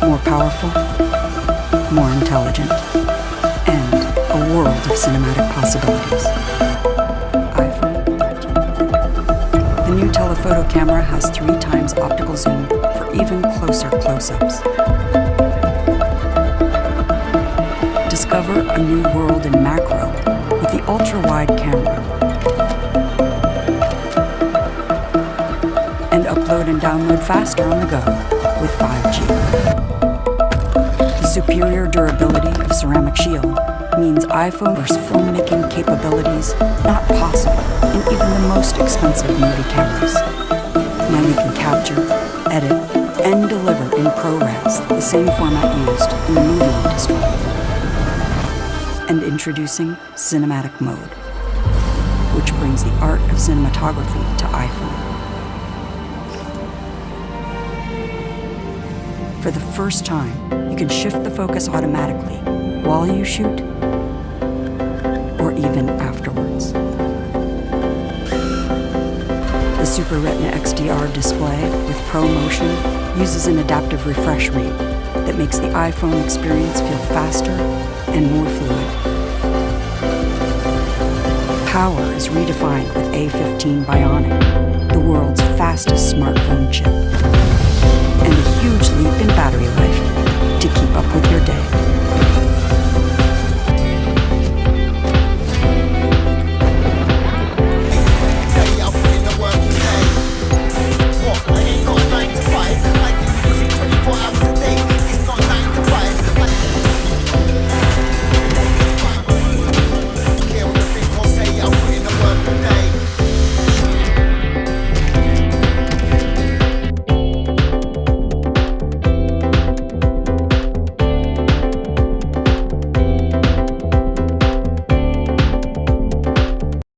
more powerful, more intelligent, and a world of cinematic possibilities. iPhone 13. The new telephoto camera has 3 times optical zoom for even closer close-ups. Discover a new world in macro with the ultra-wide camera. And upload and download faster on the go with 5G. The superior durability of ceramic shield means iPhone versus filmmaking capabilities not possible in even the most expensive movie cameras. Now you can capture, edit, and deliver in ProRes, the same format used in the movie industry. And introducing Cinematic Mode, which brings the art of cinematography to iPhone. For the first time, you can shift the focus automatically while you shoot or even afterwards. The Super Retina XDR display with ProMotion uses an adaptive refresh rate that makes the iPhone experience feel faster and more fluid. Power is redefined with A15 Bionic, the world's fastest smartphone chip, and a huge leap